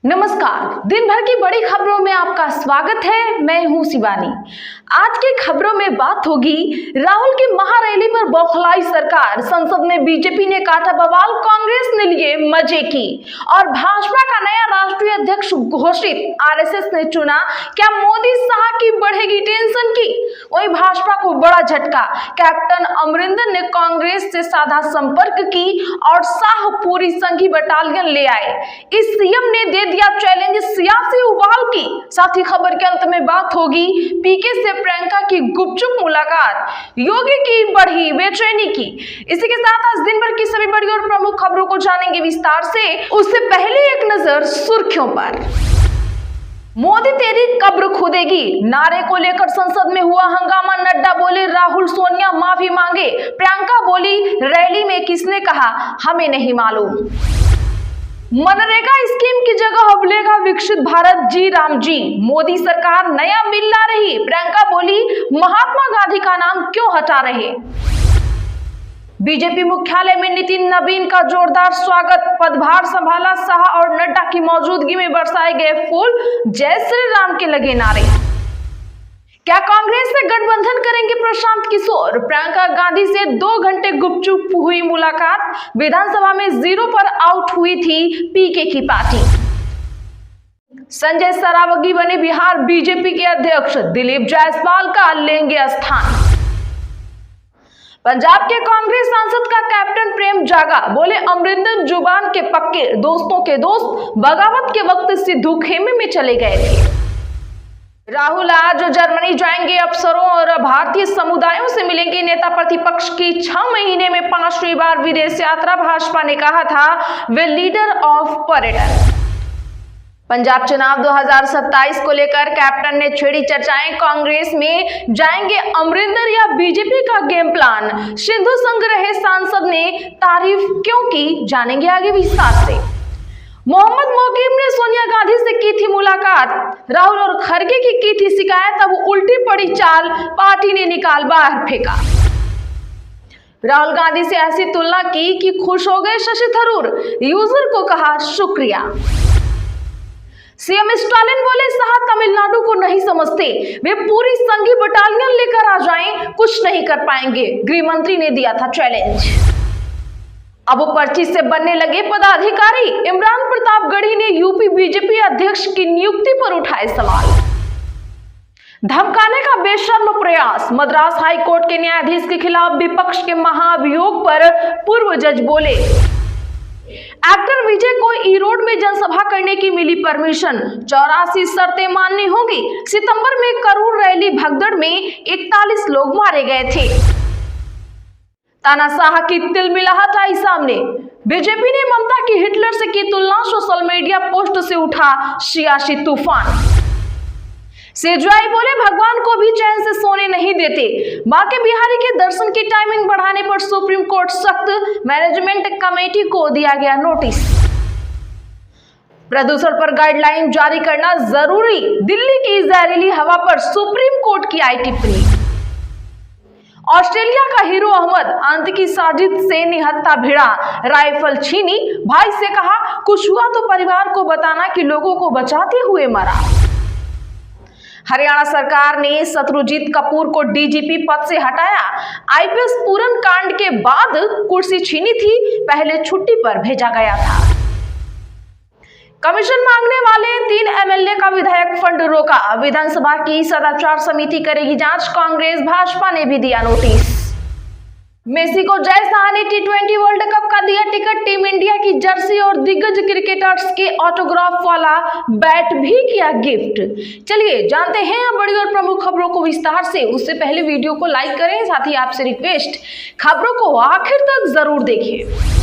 नमस्कार। दिन भर की बड़ी खबरों में आपका स्वागत है। मैं हूं शिवानी। आज की खबरों में बात होगी राहुल की महारैली पर बौखलाई सरकार, संसद में बीजेपी ने काटा बवाल, कांग्रेस ने लिए मजे की और भाजपा का नया राष्ट्रीय अध्यक्ष घोषित, आरएसएस ने चुना क्या मोदी शाह की बढ़ेगी टेंशन की। वहीं भाजपा को बड़ा झटका, कैप्टन अमरिंदर ने कांग्रेस से साधा संपर्क की और शाह पूरी संघी बटालियन ले आए। इस सीएम ने दे दिया चैलेंज सियासी उबाल की। साथ ही खबर के अंत में बात होगी पीके से प्रियंका की गुपचुप मुलाकात, योगी की बढ़ी बेचैनी की। इसी के साथ आज दिन भर की सभी बड़ी और प्रमुख खबरों को जानेंगे विस्तार से। उससे पहले एक नजर सुर्खियों पर। मोदी तेरी कब्र खुदेगी नारे को लेकर संसद में हुआ हंगामा। नड्डा बोले राहुल सोनिया माफी मांगे, प्रियंका बोली रैली में किसने कहा हमें नहीं मालूम। मनरेगा स्कीम की जगह अब लेगा विकसित भारत जी राम जी, मोदी सरकार नया बिल ला रही। प्रियंका बोली महात्मा गांधी का नाम क्यों हटा रहे। बीजेपी मुख्यालय में नितिन नवीन का जोरदार स्वागत, पदभार संभाला शाह और नड्डा की मौजूदगी में बरसाए गए फूल, जय श्री राम के लगे नारे। क्या कांग्रेस से गठबंधन करेंगे प्रशांत किशोर, प्रियंका गांधी से 2 घंटे गुपचुप हुई मुलाकात, विधानसभा में 0 पर आउट हुई थी पीके की पार्टी। संजय सरावगी बने बिहार बीजेपी के अध्यक्ष, दिलीप जायसवाल का लेंगे स्थान। पंजाब के कांग्रेस सांसद का कैप्टन प्रेम जागा, बोले अमरिंदर जुबान के पक्के, दोस्तों के दोस्त बगावत के वक्त सिद्धू खेमे में चले गए थे। राहुल आज जर्मनी जाएंगे, अफसरों और भारतीय समुदायों से मिलेंगे। नेता प्रतिपक्ष की 6 महीने में 5वीं बार विदेश यात्रा, भाजपा ने कहा था वे लीडर ऑफ पर्यटन। पंजाब चुनाव 2027 को लेकर कैप्टन ने छेड़ी चर्चाएं, कांग्रेस में जाएंगे अमरिंदर या बीजेपी का गेम प्लान। सिद्धू संग रहे सांसद ने तारीफ क्यों की, जानेंगे आगे विस्तार से। मोहम्मद मोकीम ने सोनिया गांधी से की थी मुलाकात, राहुल और खड़गे की थी शिकायत, अब उल्टी पड़ी चाल, पार्टी ने निकाल बाहर फेंका। राहुल गांधी से ऐसी तुलना की कि खुश हो गए शशि थरूर, यूजर को कहा शुक्रिया। सीएम स्टालिन बोले शाह तमिलनाडु को नहीं समझते, वे पूरी संघी बटालियन लेकर आ जाएं, कुछ नहीं कर पाएंगे, गृह मंत्री ने दिया था चैलेंज। अब पर्ची से बनने लगे पदाधिकारी, इमरान प्रतापगढ़ी ने यूपी बीजेपी अध्यक्ष की नियुक्ति पर उठाए सवाल। धमकाने का बेशर्म प्रयास, मद्रास हाई कोर्ट के न्यायाधीश के खिलाफ विपक्ष के महाअभियोग पर पूर्व जज बोले। एक्टर विजय को ईरोड में जनसभा करने की मिली परमिशन, 84 शर्तें माननी होगी। सितंबर में करूर रैली भगदड़ में 41 लोग मारे गए थे। तानाशाह की तिलमिलाहट आई सामने, बीजेपी ने ममता की हिटलर से की तुलना, सोशल मीडिया पोस्ट से उठा सियासी तूफान। सेजवाई बोले भगवान को भी चैन से सोने नहीं देते, बांके बिहारी के दर्शन की टाइमिंग बढ़ाने पर सुप्रीम कोर्ट सख्त, मैनेजमेंट कमेटी को दिया गया नोटिस। प्रदूषण पर गाइडलाइन जारी करना जरूरी, दिल्ली की जहरीली हवा पर सुप्रीम कोर्ट की आई टिप्पणी। ऑस्ट्रेलिया का हीरो अहमद आतंकी साजिश से निहत्था भिड़ा, राइफल छीनी, भाई से कहा कुछ हुआ तो परिवार को बताना कि लोगों को बचाते हुए मरा। हरियाणा सरकार ने शत्रुजीत कपूर को डीजीपी पद से हटाया, आईपीएस पूरन कांड के बाद कुर्सी छीनी थी, पहले छुट्टी पर भेजा गया था। कमीशन मांगने वाले 3 एमएलए का विधायक फंड रोका, विधानसभा की सदाचार समिति करेगी जांच, कांग्रेस भाजपा ने भी दिया नोटिस। मेसी को जय शाह ने टी20 वर्ल्ड कप का दिया टिकट, टीम इंडिया की जर्सी और दिग्गज क्रिकेटर्स के ऑटोग्राफ वाला बैट भी किया गिफ्ट। चलिए जानते हैं अब बड़ी और प्रमुख खबरों को विस्तार से। उससे पहले वीडियो को लाइक करें, साथ ही आपसे रिक्वेस्ट खबरों को आखिर तक जरूर देखें।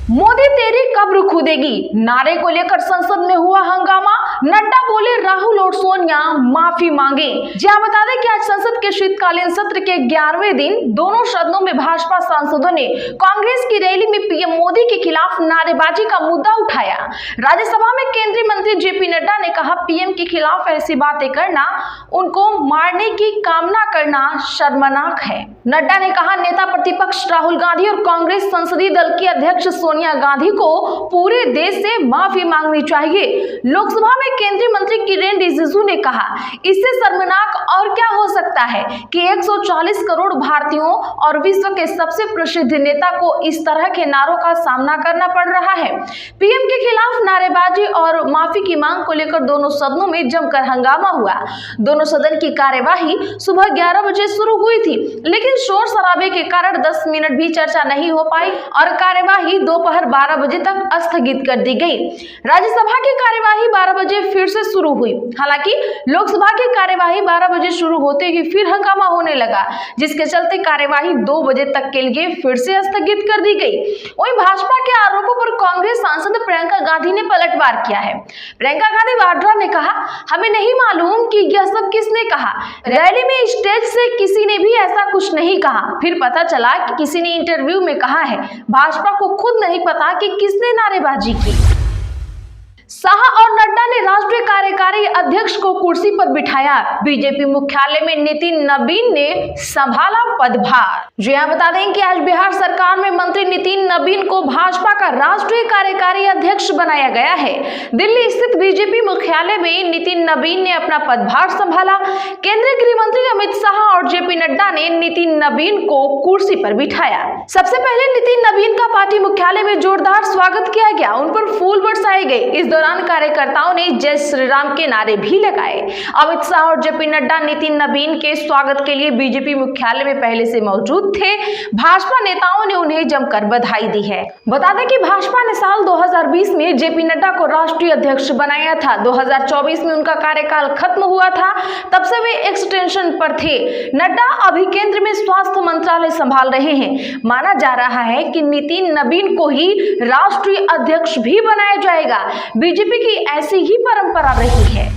मोदी तेरी कब्र खुदेगी नारे को लेकर संसद में हुआ हंगामा, नड्डा बोले राहुल और सोनिया माफी मांगे। जी हाँ, बता दें कि आज संसद के शीतकालीन सत्र के 11वें दिन दोनों सदनों में भाजपा सांसदों ने कांग्रेस की रैली में पीएम मोदी के खिलाफ नारेबाजी का मुद्दा उठाया। राज्यसभा में केंद्रीय मंत्री जेपी नड्डा ने कहा, पीएम के खिलाफ ऐसी बातें करना, उनको मारने की कामना करना शर्मनाक है। नड्डा ने कहा, नेता प्रतिपक्ष राहुल गांधी और कांग्रेस संसदीय दल की अध्यक्ष सोनिया गांधी को पूरे देश से माफी मांगनी चाहिए। लोकसभा में केंद्रीय मंत्री किरेन रिजिजू ने कहा, इससे शर्मनाक और क्या हो सकता है कि 140 करोड़ भारतीयों और विश्व के सबसे प्रसिद्ध नेता को इस तरह के नारों का सामना करना पड़ रहा है। पीएम के खिलाफ नारेबाजी और माफी की मांग को लेकर दोनों सदनों में जमकर हंगामा हुआ। दोनों सदन की कार्यवाही सुबह 11 बजे शुरू हुई थी, लेकिन शोर शराबे के कारण 10 मिनट भी चर्चा नहीं हो पाई और कार्यवाही दोपहर 12 बजे तक स्थगित कर दी गई। राज्यसभा की कार्यवाही 12 बजे फिर से शुरू हुई। हालांकि लोकसभा की कार्यवाही 12 बजे शुरू होते ही फिर हंगामा होने लगा, जिसके चलते कार्यवाही 2 बजे तक के लिए फिर से स्थगित कर दी गई। वहीं भाजपा के आरोपों पर कांग्रेस सांसद प्रियंका गांधी ने पलटवार किया है। प्रियंका गांधी वाड्रा ने कहा, हमें नहीं मालूम कि यह सब किसने कहा। रैली में स्टेज से किसी ने भी ऐसा कुछ नहीं कहा। फिर पता चला कि किसी ने इंटरव्यू में कहा है। भाजपा को खुद नहीं पता कि किसने नारेबाजी की। शाह और नड्डा ने राष्ट्रीय कार्यकारी अध्यक्ष को कुर्सी पर बिठाया। बीजेपी मुख्यालय में नितिन नबीन ने संभाला पदभार। जी हां, बता दें कि आज बिहार सरकार में मंत्री नितिन नबीन को भाजपा का राष्ट्रीय कार्यकारी अध्यक्ष बनाया गया है। दिल्ली स्थित बीजेपी मुख्यालय में नितिन नबीन ने अपना पदभार संभाला। केंद्रीय गृह मंत्री अमित शाह और जेपी नड्डा ने नितिन नबीन को कुर्सी पर बिठाया। सबसे पहले नितिन नबीन का पार्टी मुख्यालय में जोरदार स्वागत किया गया। उन पर फूल बरसाए गए। इस दौरान कार्यकर्ताओं ने जय श्री राम के नारे भी लगाए। अमित शाह और जेपी नड्डा नितिन नबीन के स्वागत के लिए बीजेपी मुख्यालय में पहले से मौजूद थे। भाजपा नेताओं ने उन्हें जमकर बधाई दी है। बता दें कि भाजपा ने साल 2020 में जेपी नड्डा को राष्ट्रीय अध्यक्ष बनाया था। 2024 में उनका कार्यकाल खत्म हुआ था, तब से वे एक्सटेंशन पर थे। नड्डा अभी केंद्र में स्वास्थ्य मंत्रालय संभाल रहे हैं। माना जा रहा है कि नितिन नबीन को ही राष्ट्रीय अध्यक्ष भी बनाया जाएगा। बीजेपी की ऐसी ही परंपरा रही है।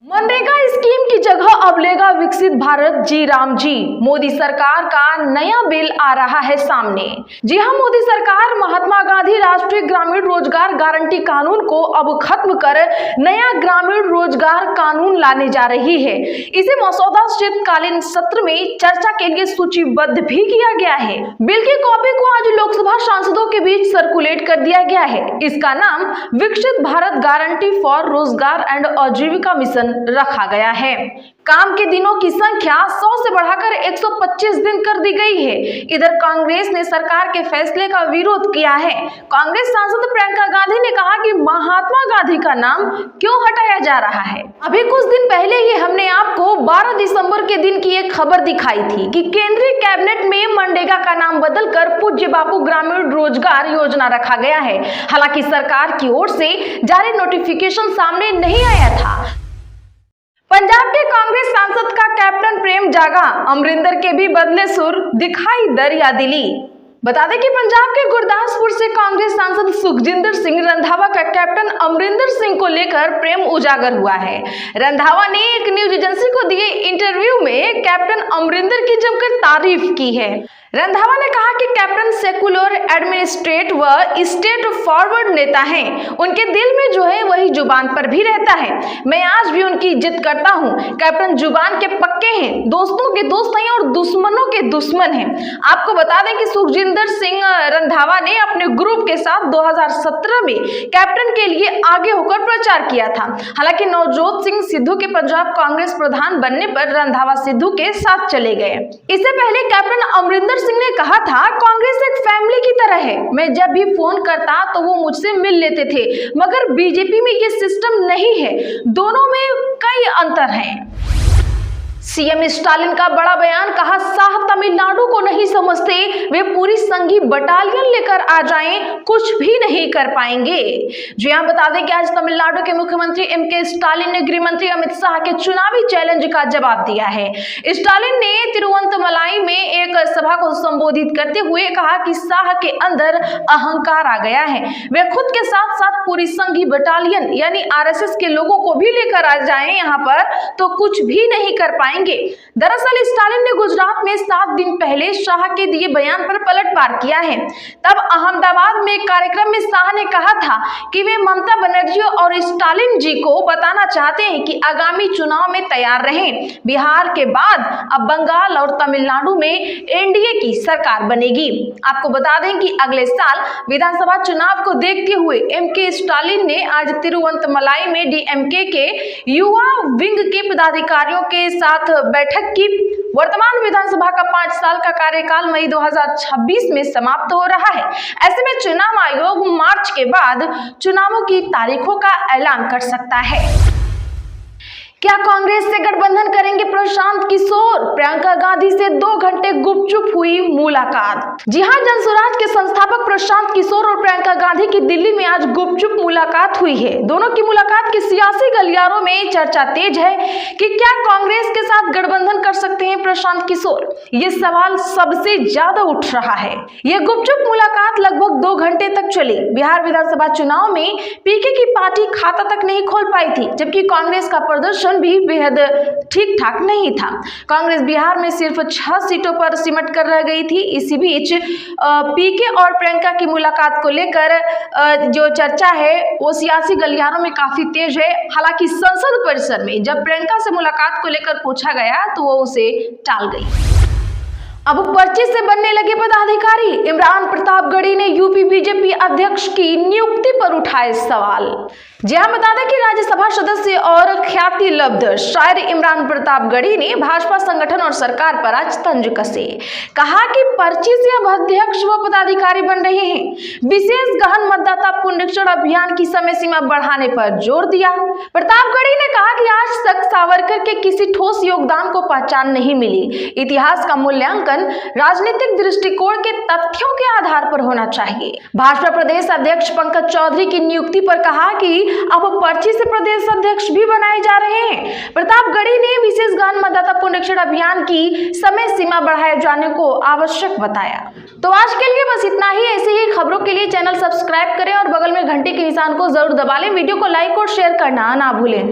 मनरेगा स्कीम की जगह अब लेगा विकसित भारत जी राम जी। मोदी सरकार का नया बिल आ रहा है सामने। जी हां, मोदी सरकार महात्मा गांधी राष्ट्रीय ग्रामीण रोजगार गारंटी कानून को अब खत्म कर नया ग्रामीण रोजगार कानून लाने जा रही है। इसे मसौदा शीतकालीन सत्र में चर्चा के लिए सूचीबद्ध भी किया गया है। बिल की कॉपी को आज लोकसभा सांसदों के बीच सर्कुलेट कर दिया गया है। इसका नाम विकसित भारत गारंटी फॉर रोजगार एंड आजीविका मिशन रखा गया है। काम के दिनों की संख्या 100 से बढ़ाकर 125 दिन कर दी गई है। इधर कांग्रेस ने सरकार के फैसले का विरोध किया है। कांग्रेस सांसद प्रियंका गांधी ने कहा कि महात्मा गांधी का नाम क्यों हटाया जा रहा है। अभी कुछ दिन पहले ही हमने आपको 12 दिसंबर के दिन की एक खबर दिखाई थी कि केंद्रीय कैबिनेट में मनरेगा का नाम बदलकर पूज्य बापू ग्रामीण रोजगार योजना रखा गया है। हालांकि सरकार की ओर से जारी नोटिफिकेशन सामने नहीं आया था। पंजाब के कांग्रेस सांसद का कैप्टन प्रेम जागा, अमरिंदर के भी बदले सुर, दिखाई दरिया दिली। बता दें कि पंजाब के गुरदासपुर से कांग्रेस सांसद सुखजिंदर सिंह रंधावा का कैप्टन अमरिंदर सिंह को लेकर प्रेम उजागर हुआ है। रंधावा ने एक न्यूज एजेंसी को दिए इंटरव्यू में कैप्टन अमरिंदर की जमकर तारीफ की है। रंधावा ने कहा कि कैप्टन सेकुलर, एडमिनिस्ट्रेट व स्टेट फॉरवर्ड नेता हैं। उनके दिल में जो है वही जुबान पर भी रहता है। मैं आज भी उनकी इज्जत करता हूं। कैप्टन जुबान के पक्के हैं, दोस्तों के दोस्त हैं और दुश्मनों के दुश्मन हैं। आपको बता दें कि सुखजिंदर सिंह रंधावा ने अपने ग्रुप के साथ 2017 में कैप्टन के लिए आगे होकर प्रचार किया था। हालांकि नवजोत सिंह सिद्धू के पंजाब कांग्रेस प्रधान बनने पर रंधावा सिद्धू के साथ चले गए। इससे पहले कैप्टन अमरिंदर सिंह ने कहा था, कांग्रेस एक फैमिली की तरह है। मैं जब भी फोन करता तो वो मुझसे मिल लेते थे, मगर बीजेपी में ये सिस्टम नहीं है। दोनों में कई अंतर हैं। सीएम स्टालिन का बड़ा बयान, कहा शाह तमिलनाडु को नहीं समझते, वे पूरी संघी बटालियन लेकर आ जाएं, कुछ भी नहीं कर पाएंगे। जी हां, बता दें कि आज तमिलनाडु के मुख्यमंत्री एमके स्टालिन ने गृह मंत्री अमित शाह के चुनावी चैलेंज का जवाब दिया है। स्टालिन ने तिरुवंतमलाई में एक सभा को संबोधित करते हुए कहा कि शाह के अंदर अहंकार आ गया है, वे खुद के साथ साथ पूरी संघी बटालियन यानी आरएसएस के लोगों को भी लेकर आ जाएं यहाँ पर तो कुछ भी नहीं कर पाएंगे। दरअसल स्टालिन ने गुजरात में 7 दिन पहले शाह के दिए बयान पर पलटवार किया है। तब अहमदाबाद में एक कार्यक्रम में शाह ने कहा था कि वे ममता बनर्जी और स्टालिन जी को बताना चाहते हैं कि आगामी चुनाव में तैयार रहें, बिहार के बाद अब बंगाल और तमिलनाडु में एनडीए की सरकार बनेगी। आपको बता दें कि अगले साल विधानसभा चुनाव को देखते हुए एमके स्टालिन ने आज तिरुवंतमलाई में डीएमके के युवा विंग के पदाधिकारियों के साथ बैठक की। वर्तमान विधानसभा का 5 साल का कार्यकाल मई 2026 में समाप्त हो रहा है। ऐसे में चुनाव आयोग मार्च के बाद चुनावों की तारीखों का ऐलान कर सकता है। क्या कांग्रेस से गठबंधन करेंगे प्रशांत किशोर? प्रियंका गांधी से 2 घंटे गुपचुप हुई मुलाकात। जी हां, जनसुराज के संस्थापक प्रशांत किशोर और प्रियंका गांधी की दिल्ली में आज गुपचुप मुलाकात हुई है। दोनों की मुलाकात की सियासी गलियारों में चर्चा तेज है कि क्या कांग्रेस के साथ गठबंधन कर सकते हैं प्रशांत किशोर, ये सवाल सबसे ज्यादा उठ रहा है। यह गुपचुप मुलाकात लगभग 2 घंटे तक चली। बिहार विधानसभा चुनाव में पीके की पार्टी खाता तक नहीं खोल पाई थी, जबकि कांग्रेस का प्रदर्शन भी बेहद ठीक ठाक नहीं था। कांग्रेस बिहार में सिर्फ 6 सीटों पर सिमट कर रह गई थी। इसी बीच पीके और प्रियंका की मुलाकात को लेकर जो चर्चा है वो सियासी गलियारों में काफी तेज है। हालांकि संसद परिसर में जब प्रियंका से मुलाकात को लेकर पूछा गया तो वो उसे टाल गई। अब पर्ची से बनने लगे पदाधिकारी। इमरान प्रतापगढ़ी ने यूपी बीजेपी अध्यक्ष की नियुक्ति पर उठाए सवाल। जी हां, बता दें कि राज्यसभा सदस्य और ख्याति लब्ध शायर इमरान प्रतापगढ़ी ने भाजपा संगठन और सरकार पर आज तंज कसे। कहा कि पर्ची से अब अध्यक्ष व पदाधिकारी बन रहे हैं। विशेष गहन मतदाता पुनरीक्षण अभियान की समय सीमा बढ़ाने पर जोर दिया। प्रतापगढ़ी ने कहा कि आज तक सावरकर के किसी ठोस योगदान को पहचान नहीं मिली। इतिहास का मूल्यांकन राजनीतिक दृष्टिकोण के तथ्यों के आधार पर होना चाहिए। भाजपा प्रदेश अध्यक्ष पंकज चौधरी की नियुक्ति पर कहा कि अब पर्ची से प्रदेश अध्यक्ष भी बनाए जा रहे हैं। प्रतापगढ़ी ने विशेष गहन मतदाता पुनरीक्षण अभियान की समय सीमा बढ़ाए जाने को आवश्यक बताया। तो आज के लिए बस इतना ही। ऐसे ही खबरों के लिए चैनल सब्सक्राइब करें और बगल में घंटी के निशान को जरूर दबा लें। वीडियो को लाइक और शेयर करना ना भूलें।